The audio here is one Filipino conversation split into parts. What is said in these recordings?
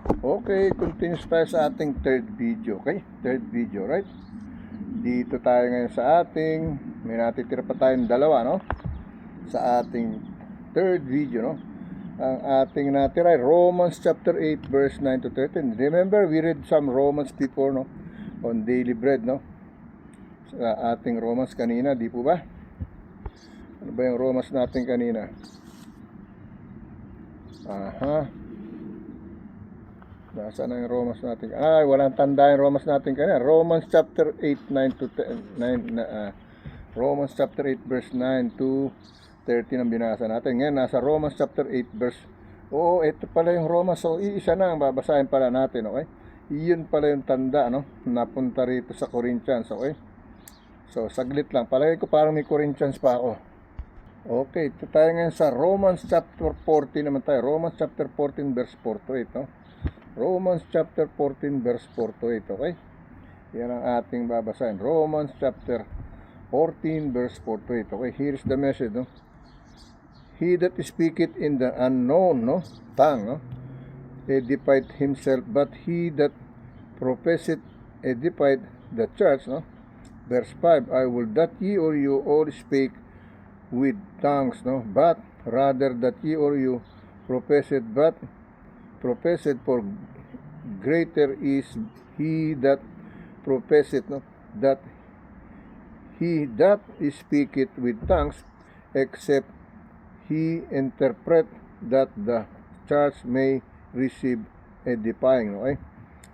Okay, continues tayo sa ating third video, okay? Third video, right? Dito tayo ngayon sa ating, may natitira pa tayong dalawa, no? Sa ating third video, no? Ang ating natira ay Romans chapter 8, verse 9 to 13. Remember, we read some Romans before, no? On daily bread, no? Sa ating Romans kanina, di po ba? Ano ba yung Romans natin kanina? Aha. Nasaan na yung Romans natin? Ay, walang tanda yung Romans natin kanina. Romans chapter 8, 9 to 10, 9, Romans chapter 8, verse 9 to 13 ang binasa natin. Ngayon, nasa Romans chapter 8, verse... Oo, ito pala yung Romans. So, iisa na ang babasahin pala natin, okay? Iyon pala yung tanda, no? Napunta rito sa Corinthians, okay? So, saglit lang. Palagay ko parang may Corinthians pa ako. Okay, ito tayo ngayon sa Romans chapter 14 naman tayo. Romans chapter 14, verse 4 to 8, no? Romans chapter 14 verse 4 to 8, okay? Yan ang ating babasahin. Romans chapter 14 verse 4 to 8, okay? Here's the message, no? He that speaketh in the unknown, no, tongue, no, edifieth himself, but he that professeth edifieth the church, no? Verse 5, I will that ye or you all speak with tongues, no, but rather that ye or you professeth for greater is he that professeth, no, that he that speaketh with tongues, except he interpret, that the church may receive edifying, okay?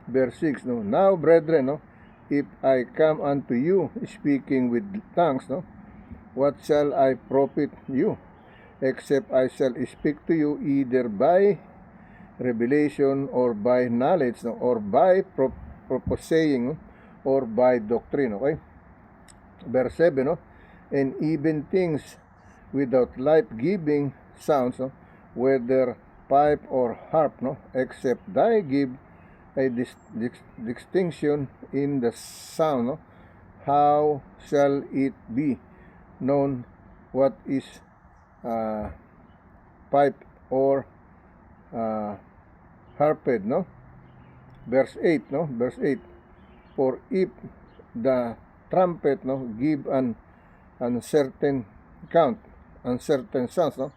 Verse 6, no, now brethren, no, if I come unto you speaking with tongues, no, what shall I profit you, except I shall speak to you either by revelation or by knowledge, no, or by prophesying, or by doctrine, okay? Verse 7, no, and even things without life-giving sounds, no, whether pipe or harp, no, except thy give a distinction in the sound, no, how shall it be known what is pipe or harped, no? Verse 8, no? Verse 8, for if the trumpet, no, give an uncertain count, uncertain sounds, no,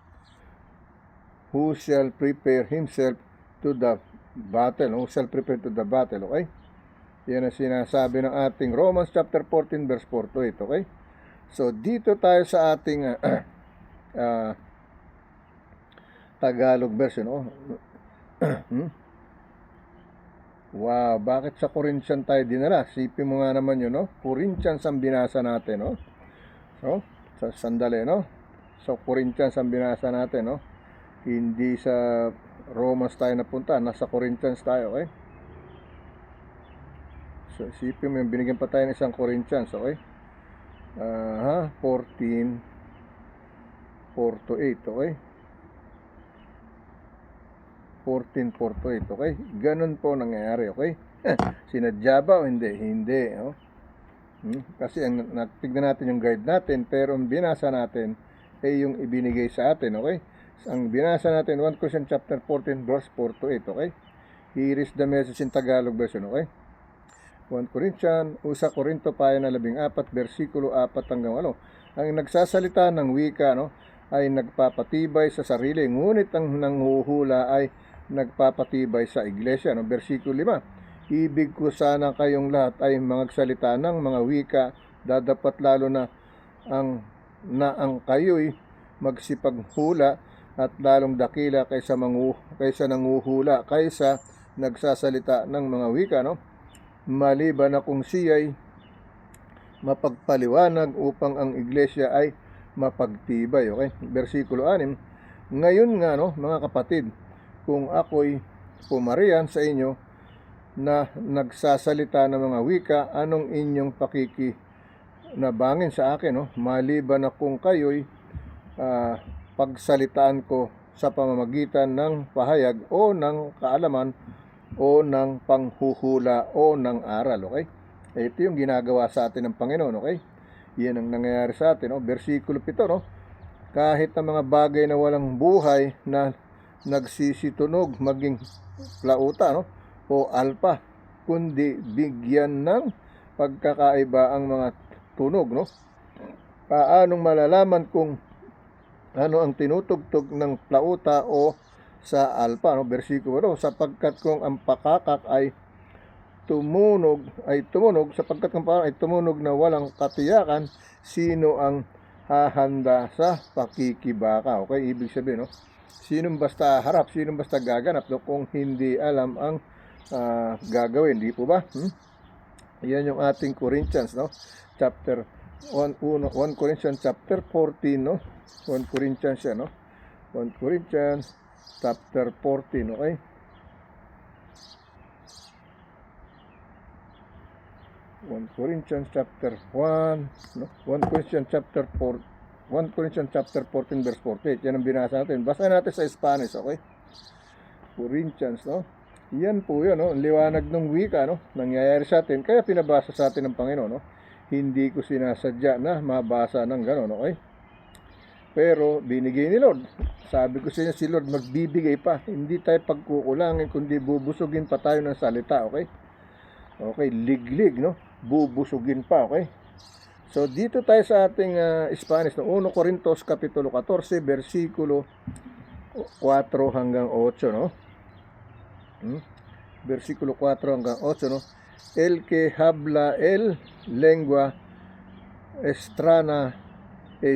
who shall prepare himself to the battle, no? Who shall prepare to the battle, okay? Yan ang sinasabi ng ating Romans chapter 14 verse 4 to 8, okay? So dito tayo sa ating Tagalog version, oh. Wow, bakit sa Corinthians tayo dinala? Sipin mo nga naman yun, no? Corinthians ang binasa natin, no? So, sa sandali, no? So, Corinthians ang binasa natin, no? Hindi sa Romans tayo napunta, nasa Corinthians tayo, okay? So, isipin mo yung binigyan pa tayo ng isang Corinthians, okay? 14, 4 to 8, okay? 14:4 to 8, okay? Ganun po nangyayari, okay? Sinadya ba o hindi? Hindi, no? Kasi ang tignan natin yung guide natin, pero ang binasa natin ay yung ibinigay sa atin, okay? Ang binasa natin, 1 Corinthians chapter 14 verse 4 to 8, okay? Here is the message in Tagalog version, okay? 1 Corinthians, sa Korinto pa na 14, versikulo 4 hanggang 8. Ang nagsasalita ng wika, no, ay nagpapatibay sa sarili, ngunit ang nanghuhula ay nagpapatibay sa iglesia, no? Versikulo 5, ibig ko sana kayong lahat ay magsalita ng mga wika, dadapat lalo na ang kayo'y magsipaghula at lalong dakila kaysa nanguhula, kaysa nagsasalita ng mga wika, no? Maliban na kung siya'y mapagpaliwanag upang ang iglesia ay mapagtibay, okay? Versikulo 6, ngayon nga, no, mga kapatid, kung ako'y pumarian sa inyo na nagsasalita ng mga wika, anong inyong pakikinabangin sa akin, no? Maliban na kung kayo'y pagsalitaan ko sa pamamagitan ng pahayag o ng kaalaman o ng panghuhula o ng aral, okay? Ito yung ginagawa sa atin ng Panginoon, okay? Yan ang nangyayari sa atin, no? Versikulo 7, no? Kahit ang mga bagay na walang buhay na nagsisitunog maging plauta, no, o alpa, kundi bigyan ng pagkakaiba ang mga tunog, no? Paanong malalaman kung ano ang tinutugtog ng plauta o sa alpa, no? Bersikulo 2, sapagkat kung ang pakakak ay tumunog sapagkat kung pakakak ay tumunog na walang katiyakan, sino ang hahanda sa pakikibaka? Okay, ibig sabihin, no? Sinong basta harap, sinong basta gaganap, no? Kung hindi alam ang gagawin, di po ba? Yan yung ating Corinthians, no? Chapter 1 Corinthians chapter 14, no? 1 Corinthians yan, no? 1 Corinthians chapter 14, okay? 1 Corinthians chapter 1, no? 1 Corinthians chapter 4, 1 Corinthians chapter 14 verse 48. Yan ang binasa natin. Basa natin sa Spanish, okay? Corinthians, no? Yan po yun, no? Ang liwanag ng wika, no? Nangyayari sa atin, kaya pinabasa sa atin ng Panginoon, no? Hindi ko sinasadya na mabasa ng gano'n, okay? Pero binigay ni Lord. Sabi ko sa inyo, si Lord magbibigay pa. Hindi tayo pagkukulangin, kundi bubusugin pa tayo ng salita, okay? Okay, liglig, no? Bubusugin pa, okay? So, dito tayo sa ating Spanish, no? 1 Corintos Kapitulo 14, versikulo 4 hanggang 8, no? Versikulo 4 hanggang 8, no? El que habla el lengua extraña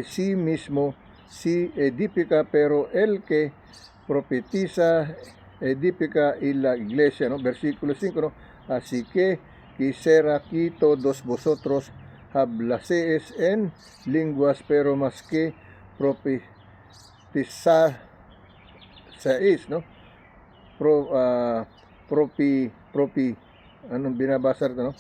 sí mismo sí edifica, pero el que profetiza edifica y la iglesia, ¿no? Versículo 5, ¿no? Así que quisiera que todos vosotros hablaseis en lenguas, pero más que profetizaseis, ¿no? Anong binabasa ito, no?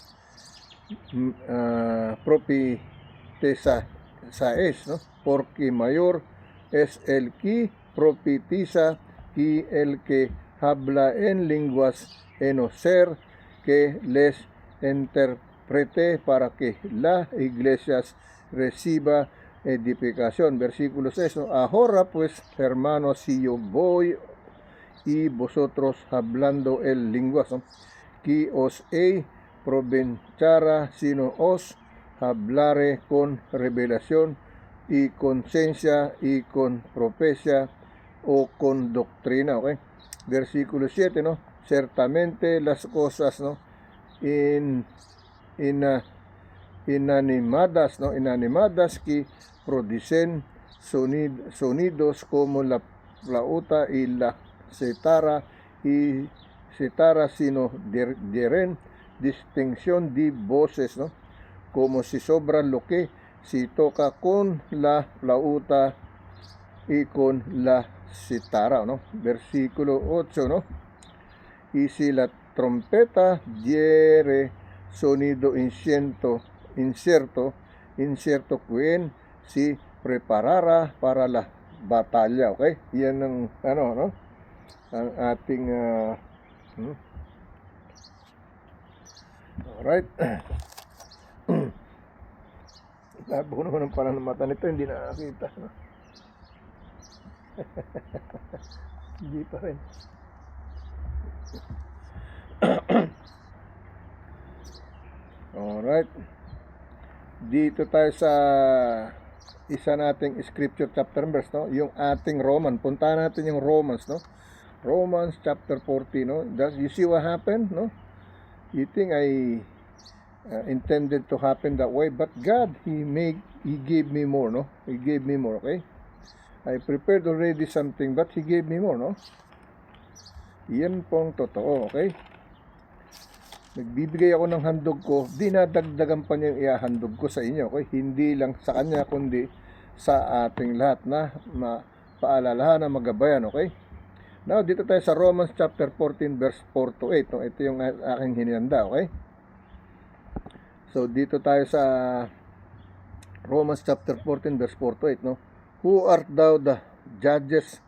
Profetizaseis, no? Porque mayor es el que profetiza que el que habla en lenguas, en no ser que les interprete, para que la iglesia reciba edificación. Versículo 6, ¿no? Ahora pues, hermanos, si yo voy y vosotros hablando el lenguaje, ¿no? Que os he provechara, sino os hablare con revelación y con ciencia y con profecía o con doctrina, okay? Versículo 7, ¿no? Ciertamente las cosas, ¿no? Inanimadas, ¿no? Inanimadas que producen sonidos como la flauta y la cítara, sino dieren distinción de voces, ¿no? Como si sobra lo que se toca con la flauta y con la cítara, ¿no? Versículo 8, ¿no? Y si la trompeta diere sonido incierto, quien si preparara para la batalla, okay? Yan ang no? Ang ating alright. Labo naman ang parang mata nito, hindi nakakita, no? Hindi pa rin. Alright. Dito tayo sa isa nating scripture chapter verse, no? Yung ating Roman. Punta natin yung Romans, no? Romans chapter 14, no? You see what happened, no? You think I intended to happen that way, but God, He gave me more, no? He gave me more, okay? I prepared already something, but He gave me more, no? Yan pong totoo, okay? Nagbibigay ako ng handog ko, dinadagdagan pa niya yung iahandog ko sa inyo, okay? Hindi lang sa kanya, kundi sa ating lahat na paalalahan na magabayan, okay? Now, dito tayo sa Romans chapter 14 verse 4 to 8, no? Ito yung aking hinihanda, okay? So, dito tayo sa Romans chapter 14 verse 4 to 8, no? Who art thou the judges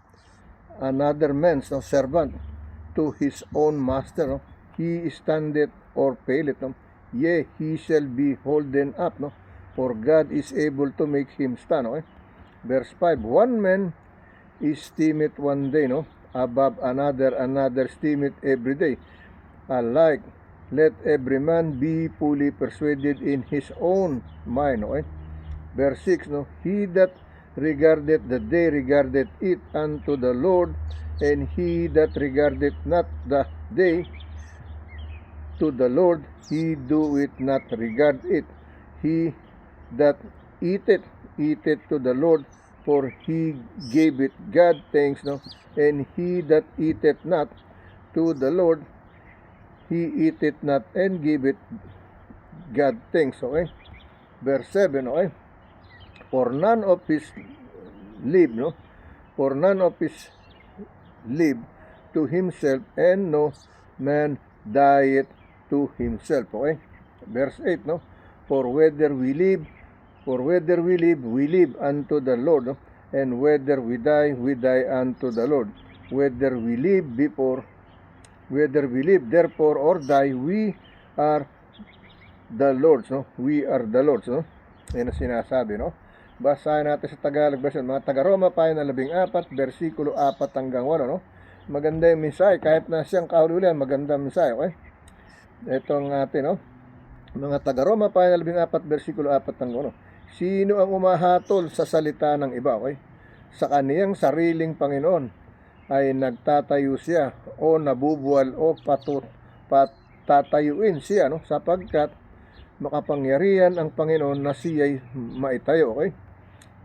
another man's, no, servant to his own master, no? He standeth or faileth, no? Yea, he shall be holden up, no? For God is able to make him stand, okay? Verse 5, one man esteemeth one day, no? above another esteem it every day. Alike, let every man be fully persuaded in his own mind. Okay? Verse 6, no? He that regardeth the day regardeth it unto the Lord, and he that regardeth not the day to the Lord, he do it not regard it. He that eateth to the Lord, for he gave it God thanks, no? And he that eateth not to the Lord, he eateth not and give it God thanks. Okay? Verse 7, okay? For none of his live, no? For none of his live to himself, and no man dieth to himself. Okay? Verse 8, no? For whether we live, we live unto the Lord, no? And whether we die unto the Lord. Whether we live therefore or die, we are the Lord's, no? We are the Lord's, no? Yan ang sinasabi, no? Basahin natin sa Tagalog version, mga taga-Roma, payo na 14, versikulo 4 hanggang 8, no? Maganda yung mensahe, kahit na siyang kahulugan, maganda yung mensahe, okay? Ito ang atin, no? Mga taga-Roma, payo na 14, versikulo 4 hanggang 8. Sino ang umahatol sa salita ng iba, okay? Sa kaniyang sariling Panginoon ay nagtatayo siya o nabubuwal o patatayuin siya, no? Sapagkat makapangyarihan ang Panginoon na siya'y maitayo, okay?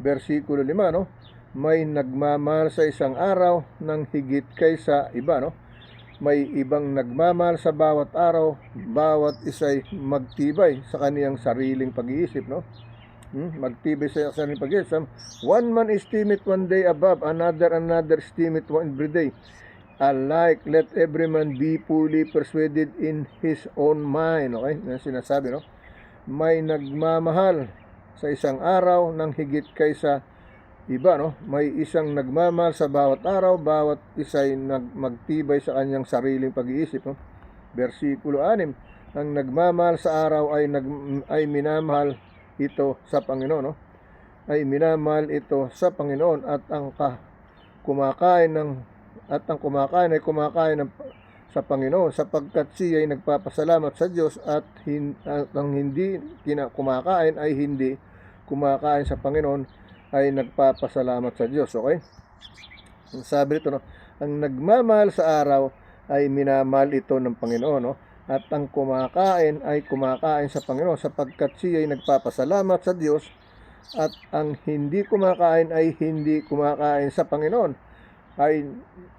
Versikulo 5, no? May nagmamahal sa isang araw ng higit kaysa iba, no? May ibang nagmamahal sa bawat araw, bawat isa'y magtibay sa kaniyang sariling pag-iisip, no? Magtibay sa sariling pag-iisip. One man esteemeth one day above another esteemeth one every day. Alike, let every man be fully persuaded in his own mind. Okay? Yan sinasabi, no? May nagmamahal sa isang araw ng higit kaysa iba, no? May isang nagmamahal sa bawat araw, bawat isa'y magtibay sa kanyang sariling pag-iisip, no? Versikulo 6, ang nagmamahal sa araw ay minamahal ito sa Panginoon, no? Ay minamahal ito sa Panginoon, at ang kumakain ay kumakain sa Panginoon, sapagkat siya ay nagpapasalamat sa Diyos, at ang hindi kumakain ay hindi kumakain sa Panginoon ay nagpapasalamat sa Diyos. Okay? Ang sabi nito, no? Ang nagmamahal sa araw ay minamahal ito ng Panginoon, no? At ang kumakain ay kumakain sa Panginoon, sapagkat siya ay nagpapasalamat sa Diyos, at ang hindi kumakain ay hindi kumakain sa Panginoon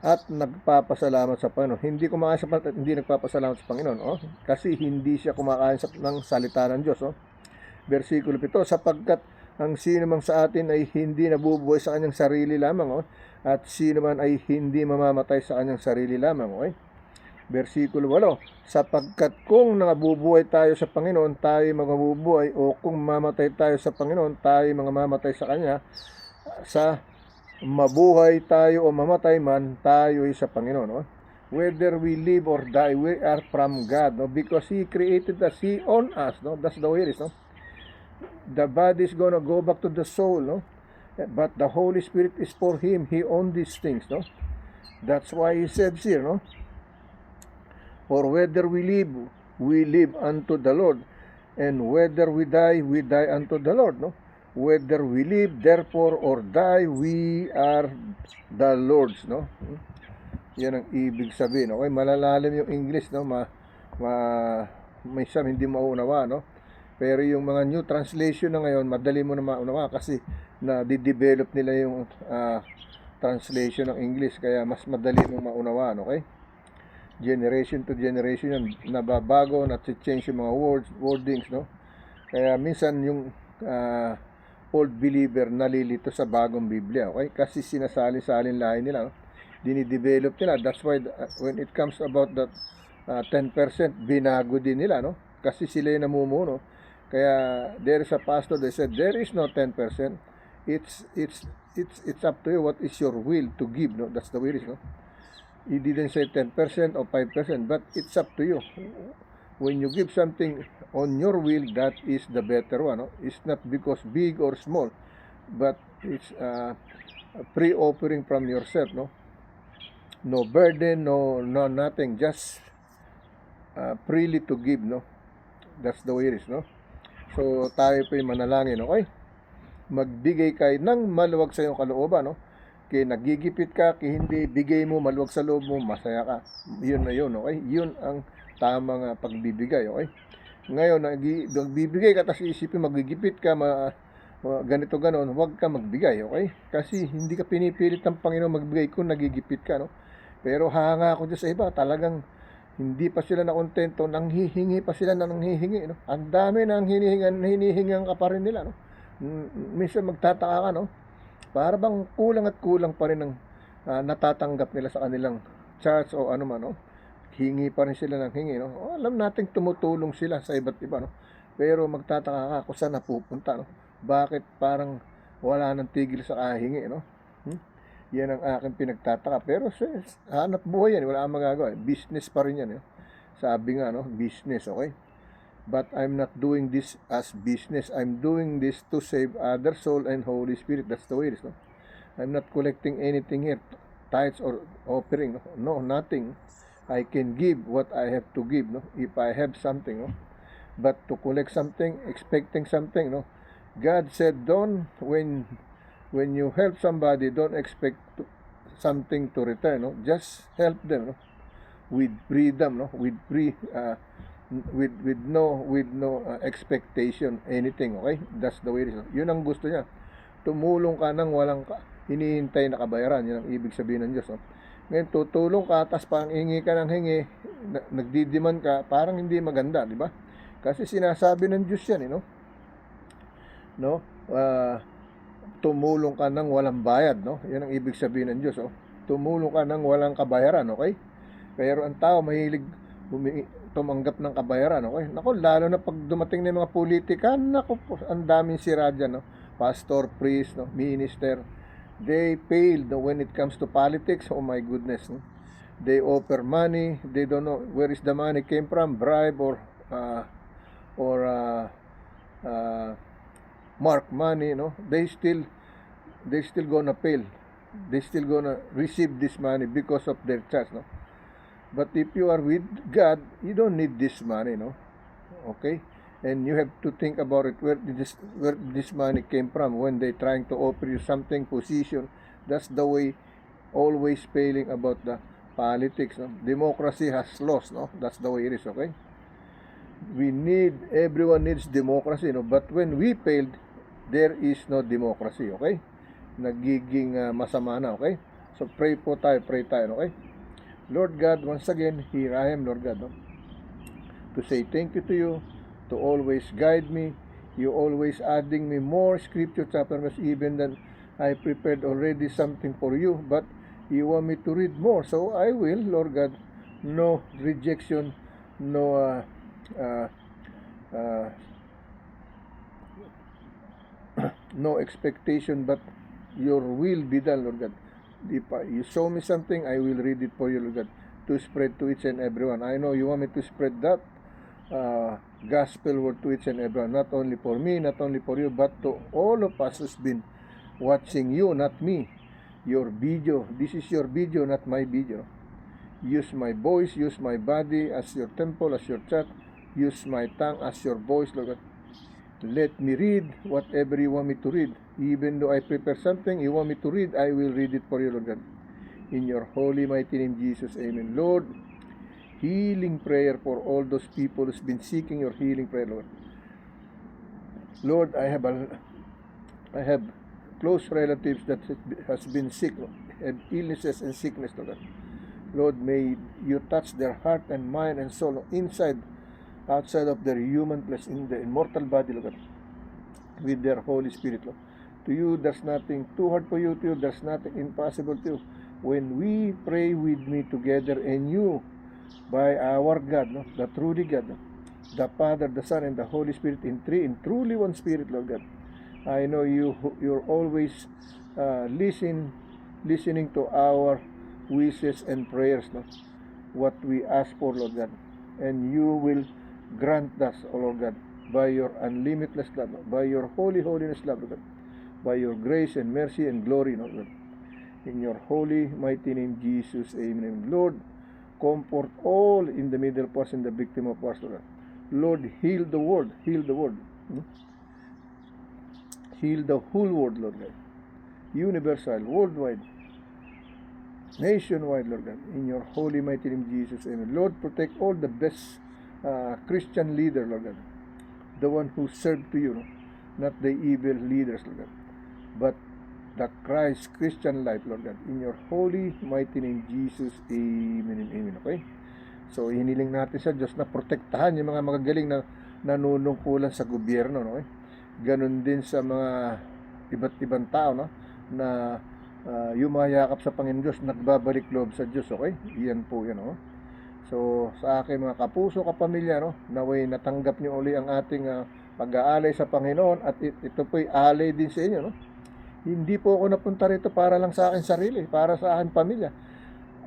at nagpapasalamat sa Panginoon. Hindi kumakain sa Panginoon at hindi nagpapasalamat sa Panginoon, oh? Kasi hindi siya kumakain ng salita ng Diyos, oh? Versikulo 7, sapagkat ang sino man sa atin ay hindi nabubuhay sa kanyang sarili lamang, oh? At sino man ay hindi mamamatay sa kanyang sarili lamang, okay? Versikulo 8, sapagkat kung nabubuhay tayo sa Panginoon, tayo mabubuhay, o kung mamatay tayo sa Panginoon, tayo mamatay sa Kanya. Sa mabuhay tayo o mamatay man, tayo ay sa Panginoon, no? Whether we live or die, we are from God, no? Because He created us, He owned us, no? That's the way it is, no? The body is gonna go back to the soul, no? But the Holy Spirit is for Him. He owned these things, no? That's why He said here, no? For whether we live unto the Lord, and whether we die unto the Lord, no? Whether we live therefore or die, we are the Lord's, no? Yan ang ibig sabihin, okay? Malalalim yung English, no? May some hindi maunawa, no? Pero yung mga new translation na ngayon, madali mo na maunawa kasi na-develop nila yung translation ng English, kaya mas madali mong maunawaan, okay? Generation to generation yan, nababago, na-change yung mga wordings, no? Kaya minsan yung old believer nalilito sa bagong Biblia, okay? Kasi sinasali-salin lahi nila, no? Dinidevelop nila. That's why when it comes about that 10%, binago din nila, no? Kasi sila yung namumuno. Kaya there is a pastor, they said there is no 10%. It's up to you what is your will to give, no? That's the way it is, no? He didn't say 10% or 5%, but it's up to you. When you give something on your will, that is the better one, no? It's not because big or small, but it's a pre-offering from yourself, no? no burden, no nothing, just freely to give, no? That's the way it is, no? So tayo po'y manalangin, okay? Magbigay kayo ng maluwag sa iyong kalooban, no? Kaya nagigipit ka, kaya hindi bigay mo maluwag sa loob mo, masaya ka. Yun na yun, okay? Yun ang tamang pagbibigay, okay? Ngayon, nagbibigay ka, tapos isipin magigipit ka, ganito ganon, huwag ka magbigay, okay? Kasi hindi ka pinipilit ng Panginoon magbigay kung nagigipit ka, no? Pero hanga ako dyan sa iba, talagang hindi pa sila nakontento, nanghihingi pa sila na nanghihingi, no? Ang dami nang hinihingan ka pa rin nila, no? Minsan magtataka ka, no? Para bang kulang at kulang pa rin ang natatanggap nila sa kanilang church o ano man, no? Hingi pa rin sila ng hingi, no? O, alam nating tumutulong sila sa iba't iba, no? Pero magtataka ka kung saan napupunta, no? Bakit parang wala nang tigil sa kahingi, no? Yan ang aking pinagtataka. Pero hanap buhay yan, wala kang magagawa. Business pa rin yan, Sabi nga, no? Business, okay? But I'm not doing this as business. I'm doing this to save other soul and Holy Spirit. That's the way it is, no? I'm not collecting anything here, tithes or offering, no? No, nothing. I can give what I have to give, no? If I have something, no? But to collect something, expecting something, no? God said, don't, when you help somebody, don't expect something to return, no? Just help them, no? With freedom, no? With no expectation anything, okay? That's the way it is. Yun ang gusto niya. Tumulong ka nang walang hinihintay na kabayaran. Yun ang ibig sabihin ng Diyos, no? Ngayon tutulong ka, tapos parang hingi ka ng hingi, nagdidiman ka, parang hindi maganda, di ba? Kasi sinasabi ng Diyos yan, no? Tumulong ka ng walang bayad, no? Yan ang ibig sabihin ng Diyos, Tumulong ka ng walang kabayaran, okay? Pero ang tao mahilig tumanggap ng kabayaran, okay? Nako, lalo na pag dumating ng mga politika, nako po, ang daming sira dyan, no? Pastor, priest, no? Minister, they failed, no? When it comes to politics. Oh my goodness, no? They offer money, they don't know where is the money came from, bribe or mark money, no? They still gonna fail. They still gonna receive this money because of their church, no? But if you are with God, you don't need this money, no? Okay? And you have to think about it, where this money came from when they trying to offer you something, position. That's the way, always failing about the politics, no? Democracy has lost, no? That's the way it is, okay? Everyone needs democracy, no? But when we failed, there is no democracy, okay? Nagiging masama na, okay? So pray tayo, okay? Lord God, once again, here I am, Lord God, no? To say thank you to you, to always guide me. You always adding me more scripture chapters, even than I prepared already something for you, but you want me to read more, so I will, Lord God. No rejection, no no expectation, but your will be done, Lord God. If you show me something, I will read it for you, Lord God, to spread to each and everyone. I know you want me to spread that gospel word to each and everyone, not only for me, not only for you, but to all of us who's been watching you, not me. Your video, this is your video, not my video. Use my voice, use my body as your temple, as your church. Use my tongue as your voice, Lord God. Let me read whatever you want me to read. Even though I prepare something you want me to read, I will read it for you, Lord God. In your holy mighty name, Jesus, amen. Lord, healing prayer for all those people who's been seeking your healing prayer, Lord. Lord, I have close relatives that has been sick, have illnesses and sickness, Lord God. Lord, may you touch their heart and mind and soul, inside, outside of their human flesh, in the immortal body, Lord God, with their Holy Spirit, Lord. To you, there's nothing too hard for you. To you, there's nothing impossible to you. When we pray with me together, and you, by our God, no, the truly God, no, the Father, the Son, and the Holy Spirit, in truly one Spirit, Lord God. I know you're always listening to our wishes and prayers, no, what we ask for, Lord God, and you will grant us, O Lord God, by your unlimited love, by your holiness love, Lord God, by your grace and mercy and glory, Lord God. In your holy, mighty name, Jesus, amen. Lord, comfort all in the middle person, the victim of wars, Lord. Lord, heal the world, heal the world. Heal the whole world, Lord God. Universal, worldwide, nationwide, Lord God. In your holy, mighty name, Jesus, amen. Lord, protect all the best Christian leader, Lord God. The one who served to you, not the evil leaders, Lord God, but the Christ Christian life, Lord God. In your holy, mighty name, Jesus, amen and amen. Okay? So, hiniling natin sa Diyos na protektahan yung mga magagaling na nanunungkulan sa gobyerno, no? Okay? Ganon din sa mga iba't ibang tao, no? Na yumayakap sa Panginoon Diyos, nagbabalik loob sa Diyos, okay? Iyan po yan, no? So, sa aking mga kapuso, kapamilya, no? Naway natanggap niyo uli ang ating pag-aalay sa Panginoon at ito po'y alay din sa inyo, no? Hindi po ako napunta rito para lang sa akin sarili, para sa akin pamilya,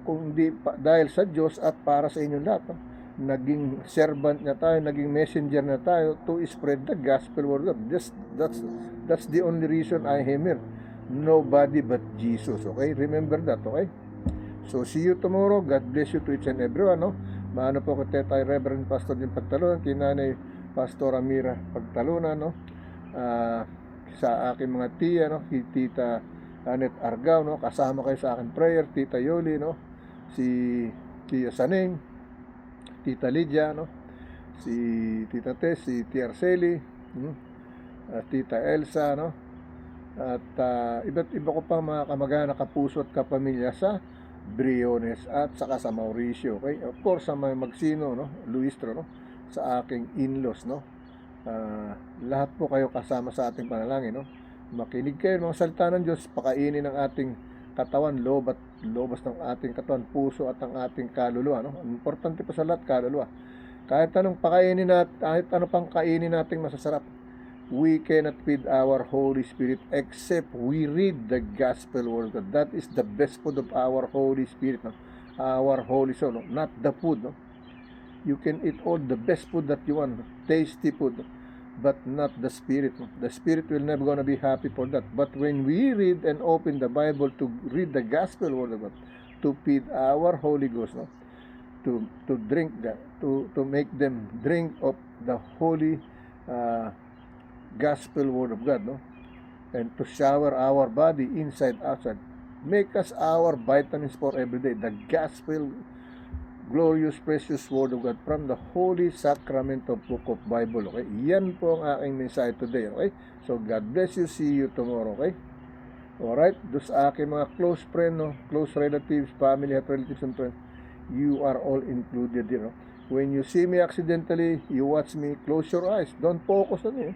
kundi dahil sa Diyos at para sa inyong lahat, no? Naging servant na tayo, naging messenger na tayo to spread the gospel word of God. That's the only reason I am here. Nobody but Jesus, okay? Remember that, okay? So, see you tomorrow. God bless you to each and everyone, no? Maano po ko tayo Reverend Pastor din Pagtalunan, kinanay Pastor Amira Pagtalunan, no? Sa aking mga tiya, no? Tita Anet Argao, no? Kasama kayo sa aking prayer. Tita Yoli, no? Si Tia Saneng, Tita Lydia, no? Si Tita Tess, si Tia Arceli, Tita Elsa, no? At iba't iba ko pang mga kamag-anak, kapuso at kapamilya sa Briones at saka sa Mauricio, okay? Of course, sa mga Magsino, no? Luistro, no? Sa aking in-laws, no? Lahat po kayo kasama sa ating panalangin, no? Makinig kayo mga salita ng Diyos, pakainin ng ating katawan, loob at lobas ng ating katawan, puso at ang ating kaluluwa, no? Ang importante pa sa lahat, kaluluwa. Kahit anong pakainin natin, kahit ano pang kainin nating masasarap, we cannot feed our Holy Spirit except we read the gospel word of God. That is the best food of our Holy Spirit, no? Our Holy Soul, no? Not the food, no? You can eat all the best food that you want, tasty food, but not the Spirit, no? The Spirit will never gonna be happy for that. But when we read and open the Bible to read the gospel word of God, to feed our Holy Ghost, no? To drink that, to make them drink of the holy gospel word of God, no? And to shower our body inside, outside, make us our vitamins for every day. The gospel, glorious, precious word of God from the holy sacrament of book of Bible, okay? Yan po ang aking mensahe today, okay? So, God bless you. See you tomorrow, okay? Alright? Doon sa aking mga close friend, no? Close relatives, family at relatives and friends, you are all included here, no? When you see me accidentally, you watch me, close your eyes. Don't focus on me.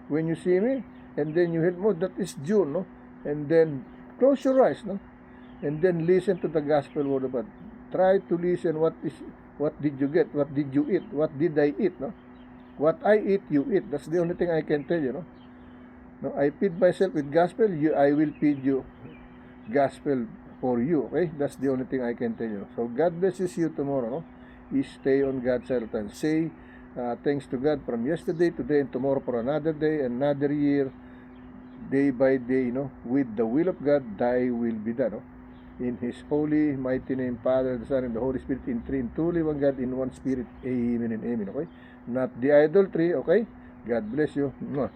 When you see me, and then you hit mo, that is June, no? And then, close your eyes, no? And then listen to the gospel word of God. Try to listen what did you get, what did you eat, what did I eat, no? What I eat, you eat. That's the only thing I can tell you, no? No, I feed myself with gospel, I will feed you gospel for you, okay? That's the only thing I can tell you. So, God bless you. See you tomorrow, no? You stay on God's side and say thanks to God from yesterday, today, and tomorrow for another day, another year, day by day, no? With the will of God, thy will be done, no? In His holy, mighty name, Father, the Son, and the Holy Spirit, in three and truly one God, in one Spirit. Amen and amen, okay? Not the idolatry, okay? God bless you. Mwah.